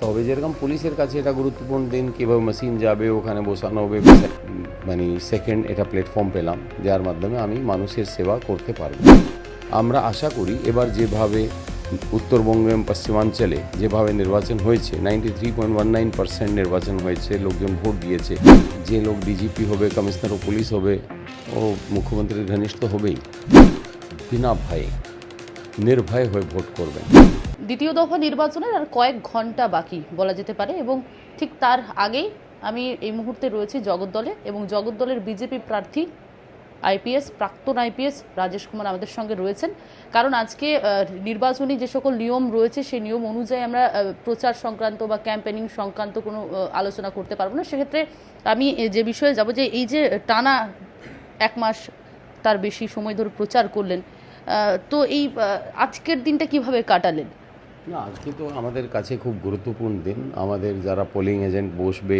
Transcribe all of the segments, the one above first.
ব্যবস্থা হবে, যেরকম পুলিশের কাছে এটা গুরুত্বপূর্ণ দিন, কীভাবে মেশিন যাবে ওখানে বসানো হবে, মানে সেকেন্ড এটা প্ল্যাটফর্ম পেলাম যার মাধ্যমে আমি মানুষের সেবা করতে পারব। আমরা আশা করি এবার যেভাবে উত্তরবঙ্গ এবং পশ্চিমাঞ্চলে যেভাবে নির্বাচন হয়েছে, 93.19% নির্বাচন হয়েছে, লোকজন ভোট দিয়েছে, যে লোক ডিজিপি হবে, কমিশনার ও পুলিশ হবে, ও মুখ্যমন্ত্রীর ঘনিষ্ঠ হবেই, বিনা ভয়ে নির্ভয় হয়ে ভোট করবেন। দ্বিতীয় দফা নির্বাচনের আর কয়েক ঘন্টা বাকি বলা যেতে পারে, এবং ঠিক তার আগেই আমি এই মুহূর্তে রয়েছি জগদ্দলে, এবং জগদ্দলের বিজেপি প্রার্থী আইপিএস, প্রাক্তন আইপিএস রাজেশ কুমার আমাদের সঙ্গে রয়েছেন। কারণ আজকে নির্বাচনী যে সকল নিয়ম রয়েছে সেই নিয়ম অনুযায়ী আমরা প্রচার সংক্রান্ত বা ক্যাম্পেনিং সংক্রান্ত কোনো আলোচনা করতে পারবো না। সেক্ষেত্রে আমি যে বিষয়ে যাব, যে এই যে টানা এক মাস তার বেশি সময় ধরে প্রচার করলেন, তো এই আজকের দিনটা কিভাবে কাটালেন? না, আজকে তো আমাদের কাছে খুব গুরুত্বপূর্ণ দিন। আমাদের যারা পোলিং এজেন্ট বসবে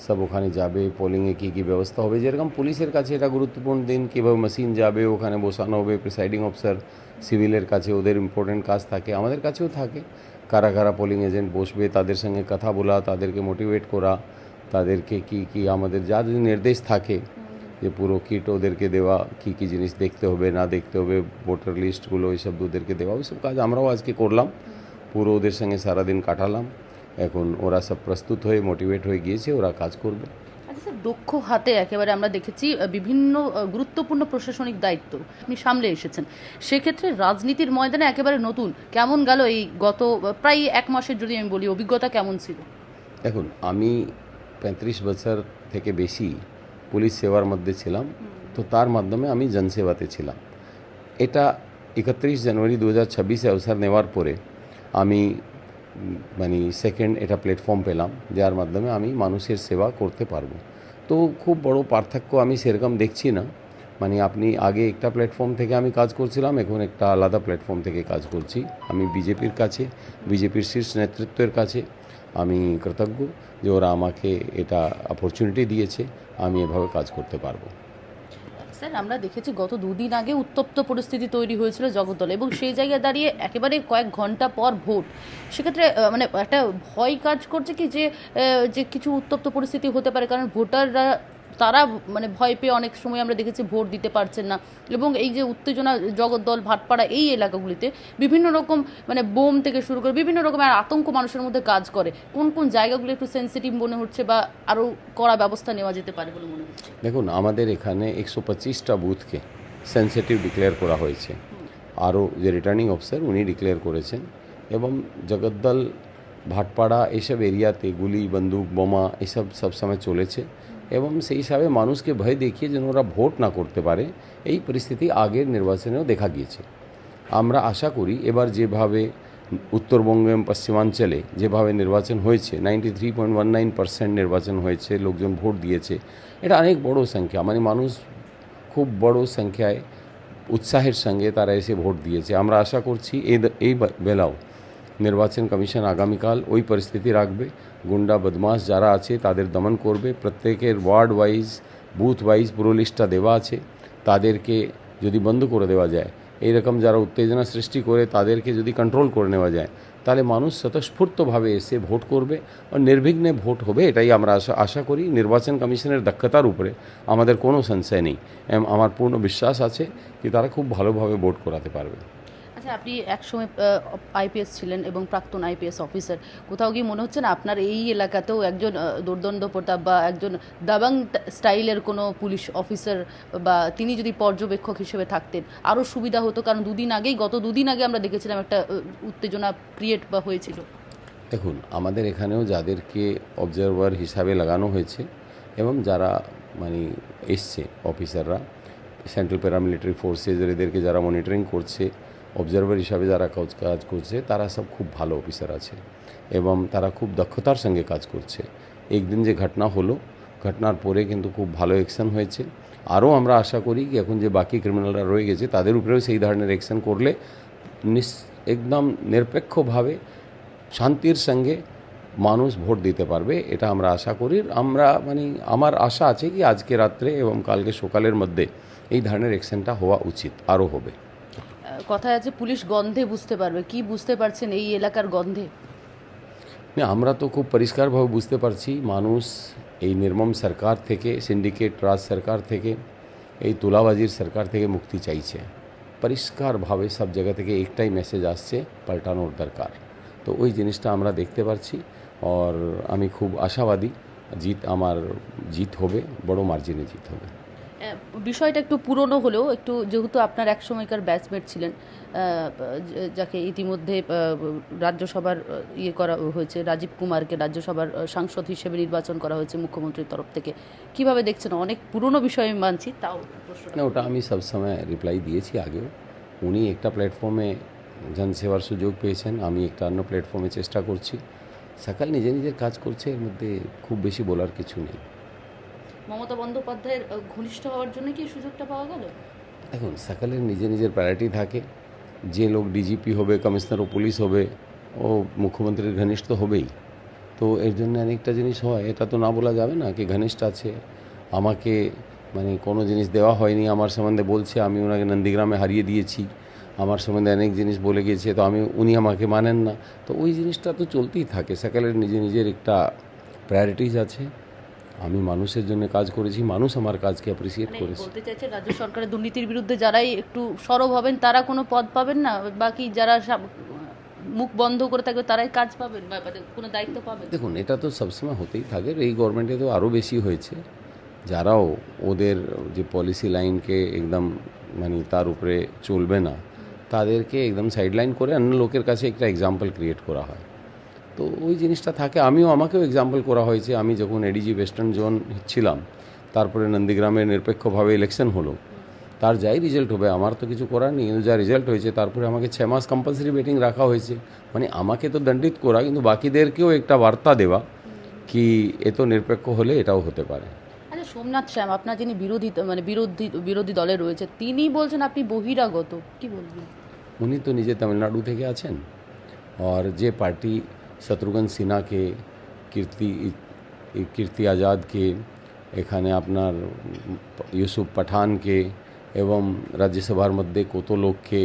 সব ওখানে যাবে, পোলিংয়ে কী কী ব্যবস্থা হবে, যেরকম পুলিশের কাছে এটা গুরুত্বপূর্ণ দিন, কীভাবে মেশিন যাবে ওখানে বসানো হবে, প্রিসাইডিং অফিসার সিভিলের কাছে ওদের ইম্পর্টেন্ট কাজ থাকে, আমাদের কাছেও থাকে। কারা কারা পোলিং এজেন্ট বসবে তাদের সঙ্গে কথা বলা, তাদেরকে মোটিভেট করা, তাদেরকে কী কী আমাদের যা যদি নির্দেশ থাকে যে পুরো কিট ওদেরকে দেওয়া, কী কী জিনিস দেখতে হবে না দেখতে হবে, ভোটার লিস্টগুলো এইসব ওদেরকে দেওয়া, ওইসব কাজ আমরাও আজকে করলাম। পুরো ওদের সঙ্গে সারাদিন কাটালাম। এখন ওরা সব প্রস্তুত হয়ে মোটিভেট হয়ে গিয়েছে, ওরা কাজ করবে। আচ্ছা স্যার, দক্ষ হাতে একেবারে আমরা দেখেছি বিভিন্ন গুরুত্বপূর্ণ প্রশাসনিক দায়িত্ব আপনি সামলে এসেছেন। সেক্ষেত্রে রাজনীতির ময়দানে একেবারে নতুন, কেমন গেল এই গত প্রায় এক মাসের যদি আমি বলি, অভিজ্ঞতা কেমন ছিল? দেখুন, আমি 35 বছর থেকে বেশি পুলিশ সেবার মধ্যে ছিলাম, তো তার মাধ্যমে আমি জনসেবাতে ছিলাম। এটা 31 জানুয়ারি 2026 অবসর নেওয়ার পরে আমি মানে সেকেন্ড এটা প্ল্যাটফর্ম পেলাম যার মাধ্যমে আমি মানুষের সেবা করতে পারবো। তো খুব বড় পার্থক্য আমি সেরকম দেখছি না। মানে আপনি আগে একটা প্ল্যাটফর্ম থেকে আমি কাজ করছিলাম, এখন একটা আলাদা প্ল্যাটফর্ম থেকে কাজ করছি। আমি বিজেপির কাছে, বিজেপির শীর্ষ নেতৃত্বের কাছে আমি কৃতজ্ঞ যে ওরা আমাকে এটা অপরচুনিটি দিয়েছে, আমি এভাবে কাজ করতে পারবো। স্যার, আমরা দেখেছি গত দুদিন আগে উত্তপ্ত পরিস্থিতি তৈরি হয়েছিল জগদ্দলে, এবং সেই জায়গায় দাঁড়িয়ে একেবারে কয়েক ঘন্টা পর ভোট। সেক্ষেত্রে মানে একটা ভয় কাজ করছে কি, যে যে কিছু উত্তপ্ত পরিস্থিতি হতে পারে, কারণ ভোটাররা তারা মানে ভয় পেয়ে অনেক সময় আমরা দেখেছি ভোট দিতে পারছেন না, এবং এই যে উত্তেজনা জগদ্দল, ভাটপাড়া এই এলাকাগুলিতে বিভিন্ন রকম মানে বোম থেকে শুরু করে বিভিন্ন রকমের আতঙ্ক মানুষের মধ্যে কাজ করে। কোন কোন জায়গাগুলো একটু সেন্সিটিভ মনে হচ্ছে বা আরও কড়া ব্যবস্থা নেওয়া যেতে পারে বলে মনে হচ্ছে? দেখুন, আমাদের এখানে 125টা বুথকে সেন্সিটিভ ডিক্লেয়ার করা হয়েছে। আরও যে রিটার্নিং অফিসার উনি ডিক্লেয়ার করেছেন, এবং জগদ্দল, ভাটপাড়া এইসব এরিয়াতে গুলি, বন্দুক, বোমা এসব সবসময় চলেছে, এবং সেই হিসাবে মানুষকে ভয় দেখিয়ে যেন ওরা ভোট না করতে পারে, এই পরিস্থিতি আগের নির্বাচনেও দেখা গিয়েছে। আমরা আশা করি এবার যেভাবে উত্তরবঙ্গ এবং পশ্চিমাঞ্চলে যেভাবে নির্বাচন হয়েছে, 93.19% নির্বাচন হয়েছে, লোকজন ভোট দিয়েছে, এটা অনেক বড় সংখ্যা, মানে মানুষ খুব বড় সংখ্যায় উৎসাহের সঙ্গে তারা এসে ভোট দিয়েছে। আমরা আশা করছি এই বেলাও নির্বাচন কমিশন আগামীকাল ওই পরিস্থিতি রাখবে। গুন্ডা বদমাশ যারা আছে তাদের দমন করবে। প্রত্যেকের ওয়ার্ড ওয়াইজ, বুথ ওয়াইজ পুরো লিস্টটা দেওয়া আছে। তাদেরকে যদি বন্ধ করে দেওয়া যায়, এইরকম যারা উত্তেজনা সৃষ্টি করে তাদেরকে যদি কন্ট্রোল করে নেওয়া যায়, তাহলে মানুষ স্বতঃস্ফূর্তভাবে এসে ভোট করবে আর নির্বিঘ্নে ভোট হবে, এটাই আমরা আশা করি। নির্বাচন কমিশনের দক্ষতার উপরে আমাদের কোনো সংশয় নেই, আমার পূর্ণ বিশ্বাস আছে যে তারা খুব ভালোভাবে ভোট করাতে পারবে। আচ্ছা, আপনি একসময় আইপিএস ছিলেন এবং প্রাক্তন আইপিএস অফিসার, কোথাও কি মনে হচ্ছে না আপনার এই এলাকাতেও একজন দুর্দণ্ড প্রতাপ বা একজন দাবাং স্টাইলের কোনো পুলিশ অফিসার বা তিনি যদি পর্যবেক্ষক হিসেবে থাকতেন আরও সুবিধা হতো? কারণ গত দুদিন আগে আমরা দেখেছিলাম একটা উত্তেজনা ক্রিয়েট বা হয়েছিল। দেখুন, আমাদের এখানেও যাদেরকে অবজারভার হিসাবে লাগানো হয়েছে এবং যারা মানে এসছে অফিসাররা, সেন্ট্রাল প্যারামিলিটারি ফোর্সেস এদেরকে যারা মনিটরিং করছে, অবজারভার হিসাবে যারা কাজ করছে, তারা সব খুব ভালো অফিসার আছে এবং তারা খুব দক্ষতার সঙ্গে কাজ করছে। একদিন যে ঘটনা হলো, ঘটনার পরে কিন্তু খুব ভালো অ্যাকশন হয়েছে। আরও আমরা আশা করি কি এখন যে বাকি ক্রিমিনালরা রয়ে গেছে তাদের উপরেও সেই ধরনের অ্যাকশন করলে একদম নিরপেক্ষভাবে শান্তির সঙ্গে মানুষ ভোট দিতে পারবে, এটা আমরা আশা করি। আমার আশা আছে কি আজকে রাত্রে এবং কালকে সকালের মধ্যে এই ধরনের অ্যাকশনটা হওয়া উচিত, আরও হবে। কথায় আছে পুলিশ গন্ধে বুঝতে পারবে, কি বুঝতে পারছেন এই এলাকার গন্ধে? না, আমরা তো খুব পরিষ্কারভাবে বুঝতে পারছি মানুষ এই নির্মম সরকার থেকে, সিন্ডিকেট রাজ সরকার থেকে, এই তোলাবাজির সরকার থেকে মুক্তি চাইছে। পরিষ্কারভাবে সব জায়গা থেকে একটাই মেসেজ আসছে, পাল্টানোর দরকার। তো ওই জিনিসটা আমরা দেখতে পাচ্ছি, আর আমি খুব আশাবাদী আমার জিত হবে, বড় মার্জিনে জিত হবে। বিষয়টা একটু পুরনো হলেও একটু, যেহেতু আপনার এক সময়কার ব্যাচমেট ছিলেন, যাকে ইতিমধ্যে রাজ্যসভার ইয়ে করা হয়েছে, রাজীব কুমারকে রাজ্যসভার সাংসদ হিসেবে নির্বাচন করা হয়েছে মুখ্যমন্ত্রীর তরফ থেকে, কিভাবে দেখছেন? অনেক পুরনো বিষয় আমি মানছি, তাও না, ওটা আমি সবসময় রিপ্লাই দিয়েছি আগেও। উনি একটা প্ল্যাটফর্মে জনসেবার সুযোগ পেয়েছেন, আমি একটা অন্য প্ল্যাটফর্মে চেষ্টা করছি। সকাল নিজে নিজের কাজ করছে, এর মধ্যে খুব বেশি বলার কিছু নেই। মমতা বন্দ্যোপাধ্যায়ের ঘনিষ্ঠ হওয়ার জন্য কি সুযোগটা পাওয়া গেল? দেখুন, সকালের নিজের প্রায়োরিটি থাকে। যে লোক ডিজিপি হবে, কমিশনার ও পুলিশ হবে, ও মুখ্যমন্ত্রীর ঘনিষ্ঠ হবেই। তো এর জন্য অনেকটা জিনিস হয়, এটা তো না বলা যাবে না কি ঘনিষ্ঠ আছে। আমাকে মানে কোনো জিনিস দেওয়া হয়নি, আমার সম্বন্ধে বলছে, আমি ওনাকে নন্দীগ্রামে হারিয়ে দিয়েছি, আমার সম্বন্ধে অনেক জিনিস বলে গিয়েছে, তো উনি আমাকে মানেন না। তো ওই জিনিসটা তো চলতেই থাকে। সকালের নিজের একটা প্রায়োরিটিজ আছে। আমি মানুষের জন্য কাজ করেছি, মানুষ আমার কাজকে অ্যাপ্রিসিয়েট করেছে। বলতে চাইছে রাজ্য সরকারের দুর্নীতির বিরুদ্ধে যারাই একটু সরব হবেন তারা কোনো পদ পাবেন না, বাকি যারা মুখ বন্ধ করে থাকবে তারাই কাজ পাবেন বা কোনো দায়িত্ব পাবেন? দেখুন, এটা তো সবসময় হতেই থাকে, এই গভর্নমেন্টে তো আরও বেশি হয়েছে। যারাও ওদের যে পলিসি লাইনকে একদম মানে তার উপরে চলবে না, তাদেরকে একদম সাইডলাইন করে অন্য লোকের কাছে একটা এক্সাম্পল ক্রিয়েট করা হয়। তো ওই জিনিসটা থাকে। আমাকেও এক্সাম্পল করা হয়েছে। আমি যখন এডিজি ওয়েস্টার্ন জোন ছিলাম, তারপরে নন্দীগ্রামে নিরপেক্ষভাবে ইলেকশন হলো, তার যাই রেজাল্ট হবে, আমার তো কিছু করার নেই, কিন্তু যা রেজাল্ট হয়েছে, তারপরে আমাকে 6 মাস কম্পালসারি ওয়েটিং রাখা হয়েছে। মানে আমাকে তো দণ্ডিত করা, কিন্তু বাকিদেরকেও একটা বার্তা দেওয়া কি এ তো নিরপেক্ষ হলে এটাও হতে পারে। আচ্ছা, সোমনাথ শ্যাম, আপনার যিনি বিরোধী দলে রয়েছে, তিনি বলছেন আপনি বহিরাগত, কি বলবেন? উনি তো নিজে তামিলনাড়ু থেকে আছেন, আর যে পার্টি শত্রুঘ্ন সিনহাকে, কীর্তি আজাদকে, এখানে আপনার ইউসুফ পাঠানকে এবং রাজ্যসভার মধ্যে কত লোককে,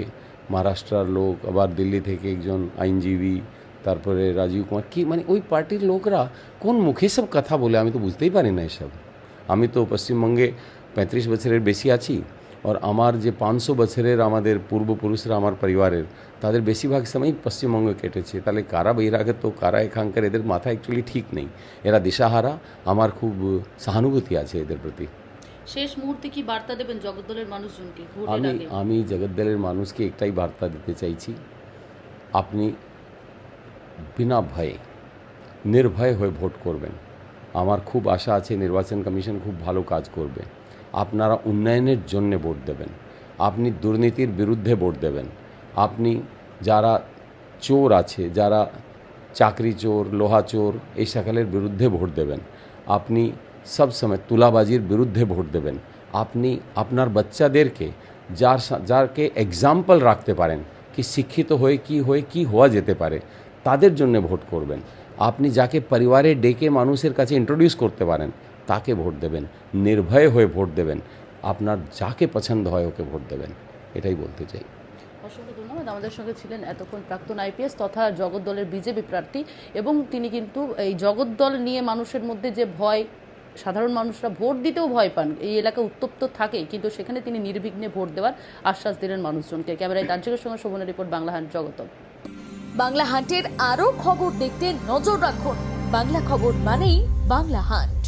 মহারাষ্ট্রের লোক, আবার দিল্লি থেকে একজন আইনজীবী, তারপরে রাজীব কুমার, কি মানে ওই পার্টির লোকরা কোন মুখে সব কথা বলে, আমি তো বুঝতেই পারি না এসব। আমি তো পশ্চিমবঙ্গে 35 বছরের বেশি আছি, আর আমার যে 500 বছরের আমাদের পূর্বপুরুষরা আমার পরিবারের, তাদের বেশিরভাগ সময় পশ্চিমবঙ্গে কেটেছে। তাহলে কারা বহিরাগত, কারা এখানকার, এদের মাথা অ্যাকচুয়ালি ঠিক নেই, এরা দিশাহারা। আমার খুব সহানুভূতি আছে এদের প্রতি। শেষ মুহূর্তে কি বার্তা দেবেন জগদ্দলের মানুষজনকে? আমি জগদ্দলের মানুষকে একটাই বার্তা দিতে চাইছি, আপনি বিনা ভয়ে, নির্ভয় হয়ে ভোট করবেন। আমার খুব আশা আছে নির্বাচন কমিশন খুব ভালো কাজ করবে। আপনারা উন্নয়নের জন্য ভোট দেবেন, আপনি দুর্নীতির বিরুদ্ধে ভোট দেবেন, আপনি যারা চোর আছে, যারা চাকরি চোর, লোহা চোর, এই সকালের বিরুদ্ধে ভোট দেবেন, আপনি সব সময় তুলাবাজির বিরুদ্ধে ভোট দেবেন, আপনি আপনার বাচ্চাদেরকে যারকে এক্সাম্পল রাখতে পারেন কি শিক্ষিত হয়ে কি হওয়া যেতে পারে, তাদের জন্য ভোট করবেন। আপনি যাকে পরিবারে ডেকে মানুষের কাছে ইন্ট্রোডিউস করতে পারেন, তাকে ভোট দেবেন। নির্ভয় হয়ে ভোট দেবেন, আপনার যাকে পছন্দ হয় ওকে ভোট দেবেন, এটাই বলতে চাই। অসংখ্য ধন্যবাদ। আমাদের সঙ্গে ছিলেন এতক্ষণ প্রাক্তন আইপিএস তথা জগদ্দলের বিজেপি প্রার্থী, এবং তিনি কিন্তু এই জগদ্দল নিয়ে মানুষের মধ্যে যে ভয়, সাধারণ মানুষরা ভোট দিতেও ভয় পান, এই এলাকা উত্তপ্ত থাকে, কিন্তু সেখানে তিনি নির্বিঘ্নে ভোট দেওয়ার আশ্বাস দিলেন মানুষজনকে। ক্যামেরায় দার্জিকের সঙ্গে শোভনের রিপোর্ট, বাংলা হান্ট, জগদ্দল। বাংলা হান্টের আরও খবর দেখতে নজর রাখুন। বাংলা খবর মানেই বাংলা হান্ট।